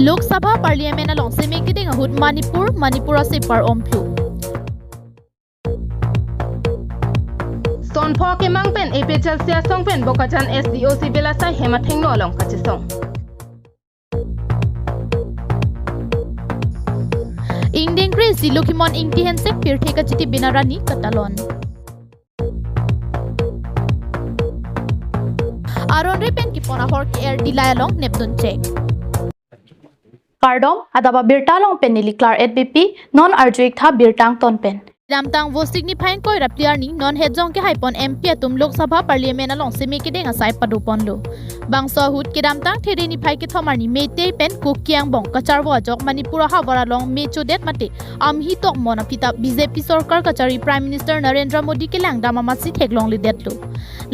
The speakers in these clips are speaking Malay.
Lok Sabha parliament along se mekiding ahut Manipur ase par omplu Sonpho ke mangpen APHL sia songpen bokajan SDOC belasa hematheng no along kachisong Ingding Grace Lokimon Ingti Hensek Pirte Kachiti Binarani Katalon Aron Repen Kipona Hork Air Dilayalong Neptune Check Kardom adaba birtalong pen niliklar EDBP non arjuik tha birtang ton pen Damtang wo signifying koi rapliar ni non hejong ke haipon MP atum Lok Sabha Parliament along se mekideng asai padupon lo Bangso hut ke damtang theri ni phai ke thomar ni mete pen kukyang bong kacharwa jok Manipur ha baralong mecho det mate amhi tok mona pita BJP sarkar kachari Prime Minister Narendra Modi ke lang dama masi theklong li detlo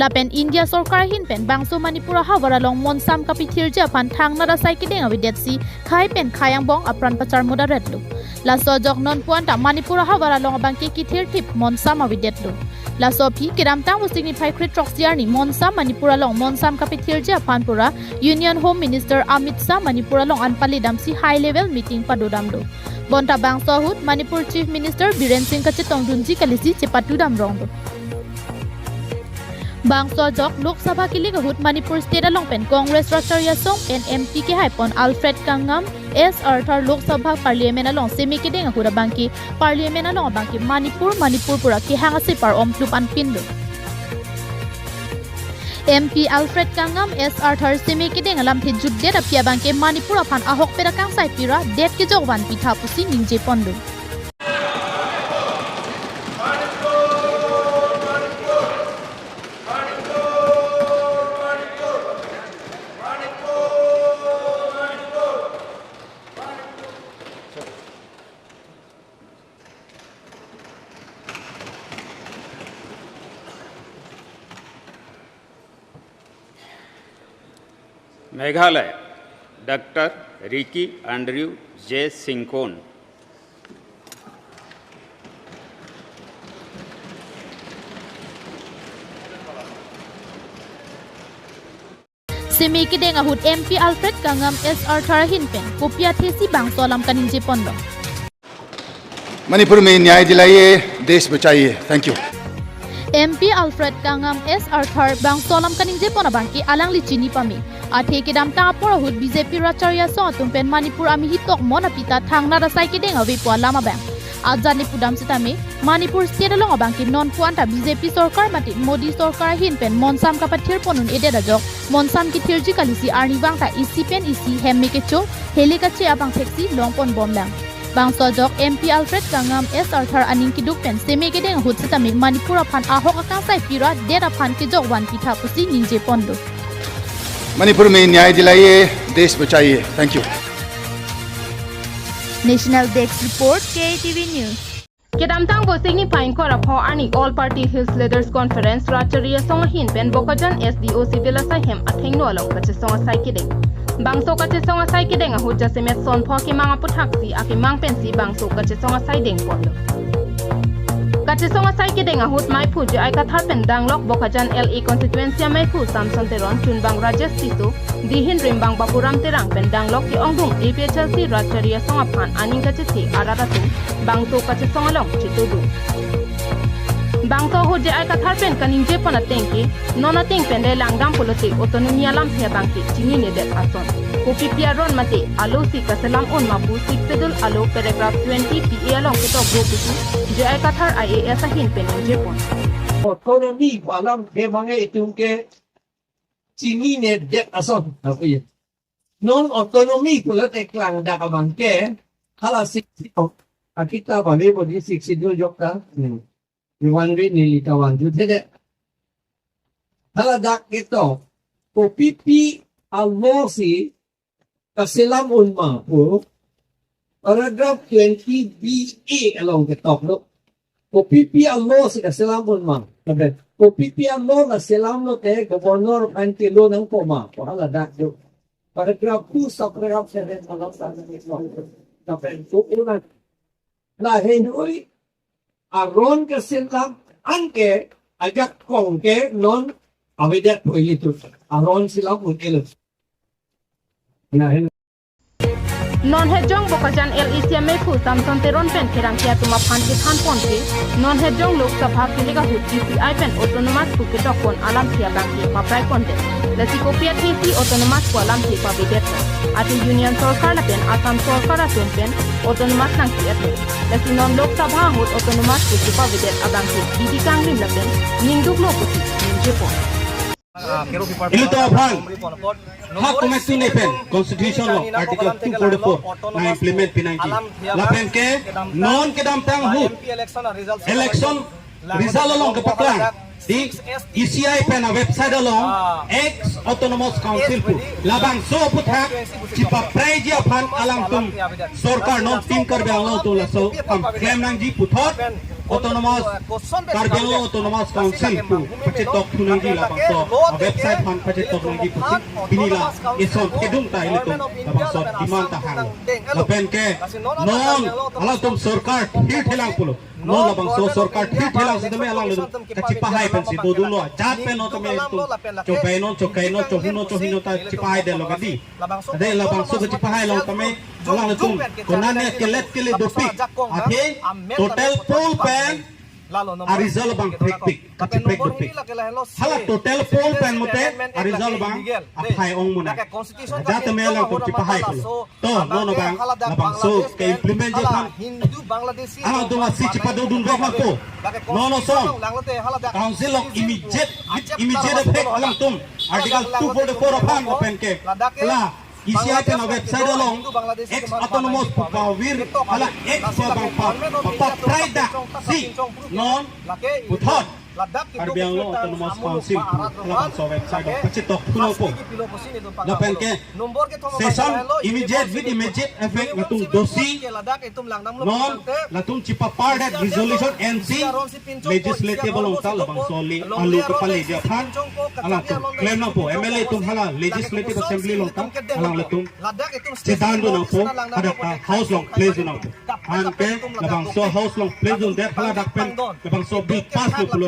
Lapen India sarkar hin pen bangso Manipur ha baralong monsam kapithir ja pan thang nara sai ke deng avidetsi khai pen khayang bong apran pachar moderate lo Laso jok non puanta Manipur ha baralong bangke kithir tip monsam avidetlo Laso phi kiramtang wo signify kritroxiar ni monsam Manipur along monsam kapithir ja panpura Union Home Minister Amit Shah Manipur along anpali damsi high level meeting padodam do Bonta bangso hut Manipur Chief Minister Biren Singh Kachetong dunji kalisi chepatu dam rong do Bangso jok Lok Sabha kilig hut Manipur State along pen Congress Racharya Song pen MP ke haipon Alfred Kangam S Arthur Lok Sabha Parliament along semi kideng hura bangki Parliament along bangki Manipur pura ki hangase par omtlup anpin lo MP Alfred Kangam S Arthur semi kideng alam the judde apia bangke Manipur aphan ahok perakang sai pira det ke jogwan pitha pusi ningje pondo Meghalaya doctor Ricky Andrew J Syngkon Semi kideng ahut MP Alfred Kangam S Arthur hinpen kopia thesi bangsolam kaninje pondo Manipur में न्याय दिलाइए देश बचाइए thank you MP Alfred Kangam S Arthur bangsolam kaninje pona bangki alang lichini pami athe ke damta porahut BJP Racharya so tumpen Manipur ami hitok mona pita thangna rasai kideng awi po lama bang ajani pudam sitame Manipur state along bangki non puanta BJP sarkar mati Modi sarkar hinpen monsam kapathir ponun ede rajok monsam ki thirji kalisi arni bangta isi pen isi hemme ke cho helikache abang thexi longpon bomlang Bangso jok MP Alfred Kangam S Arthur aning kiduk pen seme gedeng hut sitami Manipur aphan ahok akang sai pira der aphan ke jok wan pitha pusi ningje pondo Manipur में न्याय दिलाइए देश बचाइए thank you National Desk Report KTV News Kedamtang bo signifying kora pho ani all party hills leaders conference Racharya song hin pen bokajan SDOC belasa hem atheng no along kachisong sai kideng Bangso kachisong sai kideng ahu jasemet son pho ki manga puthaksi aki mang pensi bangso kachisong sai deng pondo Kachisong sai kideng ahut mai phu je ai kathar pen danglok bokajan LE constituency mai phu samson teron chunbang rajesh sisu dihin rimbang bapuram terang pen danglok ki ongdung APHLC Racharya song aphan aning kachisi araratu bangso kachisong along chitudu Bangso ho je ai kathar pen kaning je pona tengki nona teng pen de langdam poloti autonomy alam the bangki chini ne det ason kopi piaron mate alo si kasalam on mapu siksedul alo paragraph 20 PA along to group je ai kathar IAS hin pen je pon autonomy alam ke mange itung ke chini ne det ason apa non autonomy kulat eklang da ka bangke hala sik kita bali bodi siksidul jokta Iwan rin nilitawan jud hede. Haladak ito, po pipi almosi kasilam unma po, paragraph 20BA along kitok no. Po pipi almosi kasilam unma. Po pipi almo kasilam no te, gobernador antilo ng poma. Po haladak jud. Paragraph 2 sa paragraph 7 along sa nito. Kapag po ulan. Lahin uy, Aron kasilang angke agak kongke non awidat po ilito. Aron sila po ilito. non hejong bokajan LEC mepu samson teron pen kerang kia tuma phan ki than pon ke non hejong lok sabha kilega hut DCI pen autonomous ku ke dokon alam kia bangki paprai konde lasi kopia TC autonomous ku alam ki pabidet ati union sarkar la pen asam sarkar asun pen autonomous nang ki ate lasi non lok sabha hut autonomous ku ki pabidet abangki didikang lim la pen ningduk lo puti ninjepo Ilito Afan, hak komisi nepen Constitution Law Article 244 na implement pinangki. Lapen ke non kedam tang hut election result along kepaklan di ECI pen na website along ex autonomous council pu labang so puthak cipa praiji Afan alang tum sorkar non tim kar bang tu la so kam claim nang ji puthot autonomous Karbiang autonomous council pu pacetok tunanggi labang so website fan pacetok nanggi pucit binila ison kedung ta ilito labang so diman ta hang lapen ke non alang tum sorkar hit helang pulo non labang so sorkar hit helang sedeme alang lu kacipahai pen si dodulo jat pen no tome tu cokaino chohino ta cipahai de logadi ade labang so kacipahai long tome alang lu tum konane kelet kele dopik ate total pool pen Arizal bang prik kacipek dopik hala total pool pen mote Arizal bang apai ong muna jat me alang tum cipahai pulo to no bang labang so ke implement je kan alang tum si cipado dun bang ko no song council of immediate effect alang tum article 244 of ham open ke la isi ate na website along ex autonomous pawir ala ex bang pa pride si non puthot Karbiang lo autonomous council labang so website pacetok pulo po lapen ke session immediate with immediate effect latung dosi non latung cipa part that resolution NC legislative along ta labang so li alu kepali dia phan alang tu claim na po MLA tum hala legislative assembly long ta alang latung sedan do na po ada house long place na po han ke labang so house long place on that hala dak pen labang so bill pass lo pulo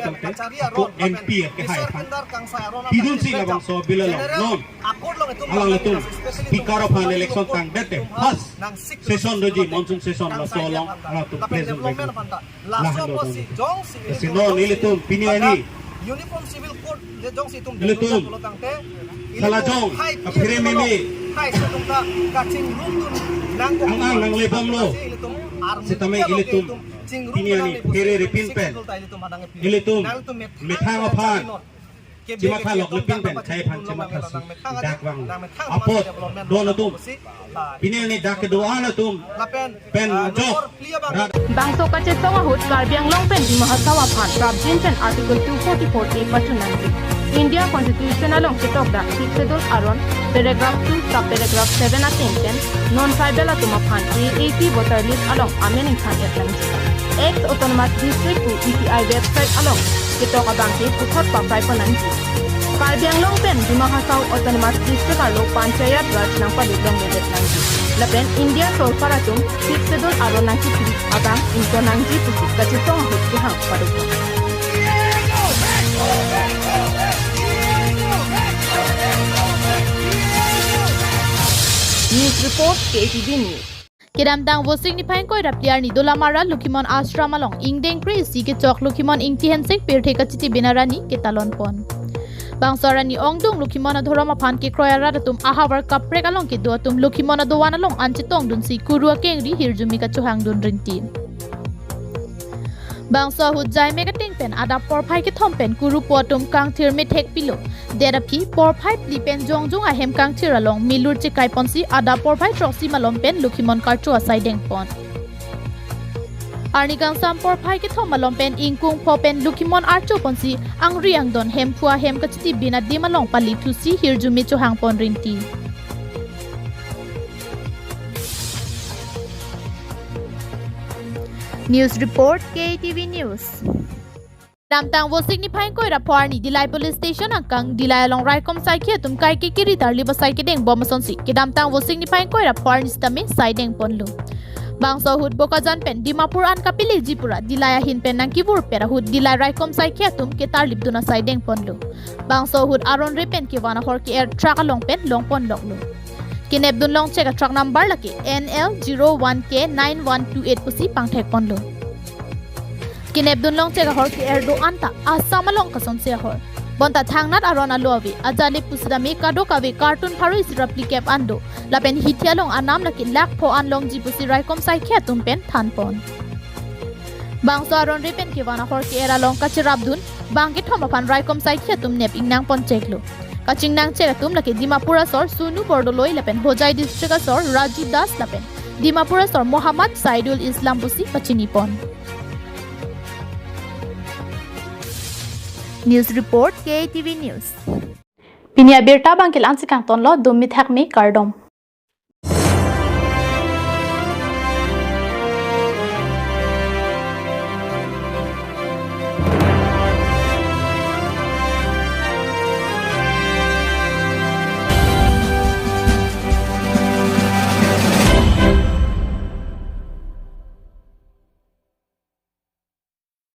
ko MP ke hai tidun si labang so bill long non alang latung speaker of an election tang dete pas session doji monsoon session la so long alang tu place lah do si non ilitum piniani uniform civil code je jong si tum ilitum salah jong akhire meme hai sa tum ka kaching room tun nang ko nang lebam lo sitame ilitum piniani kere repin pen ilitum methang aphan cima khalok lepin pen chai phan cima khasi dak wang apot don tum piniani dak doana tum pen jok Bangso kache songa hut Karbiang long pen di mahasawa phan prabjin pen article 244 a patunanti India Constitution along kitok da 6 schedule aron paragraph 2 sub paragraph 7 attention non tribal atuma phan AAP voter list along amending phan atlantic ex autonomous district to ECI website along kitok abangki puthot papai pananti Karbiang long pen di mahasaw autonomous district along panchayat raj nang paludong medet nanti lapen India Sarkar atum 6 schedule aron nang kipri abang into nang jitu kache songa hut dihang paduko News report KTV News. Kiramtang vosing ni phain koi rapliar ni dolamara lukimon ashram along ingdeng kri si ke chok lukimon ingti hensek pirthe kachiti binarani ke talon pon bangsarani ongdung lukimon adhorama phan ke kroyara tum ahawar kaprek along ke do tum lukimon adwan along anchitong dun si kurua kengri hirjumi ka chuhang dun rintin Bangsa hujai megating pen ada porphai ke thompen kuru potum kang thir me thek pilo deraphi porphai plipen jongjong a hem kang thir along milur che kai ponsi ada porphai troksi malom pen lukhimon karchu asai deng pon arni kang sam porphai ke thom malom pen ingkung phopen lukhimon archu ponsi angri angdon hem phua hem kachti bina dimalong pali thusi hirjumi chuhang pon rinti News report KTV News. Ramtang vosik ni phain koi rapor ni Dilai police station angkang Dilai along Raikom sai khia tum kai ke kiri darli ba sai ke deng bom son si ke ramtang vosik ni phain koi rapor ni stame sai deng ponlu bangso hut bokajan pen Dimapur an kapili jipura Dilai hin pen nang kibur pera hut Dilai Raikom sai khia tum ke tar lipduna sai deng ponlu bangso hut aron repen ke wana hor ke air truck along pen long pon long lu Kinep dun long check a truck number laki NL01K9128 pusi pangthek ponlo. Kinep dun long check a hor ki Erdogan ta asama long kason se hor. Bonta thangnat arona loavi ajali pusidami kado kavi cartoon pharis replicate ando lapen hithia long anam laki lak pho an long ji pusi raikom sai khia tumpen thanpon. Bangso aron ripen ki wana hor ki era long kachirabdun bangki thoma phan raikom sai khia tum nep ingnang pon cheklo. Kaching nang chera tum laki Dimapura sor Sunu Bordoloi lapen Hojai district sor Raji Das lapen Dimapura sor Muhammad Saidul Islam pusi pachinipon. News report KTV News. Pinia birta bangkil ansikang tonlo dumit hakmi kardom.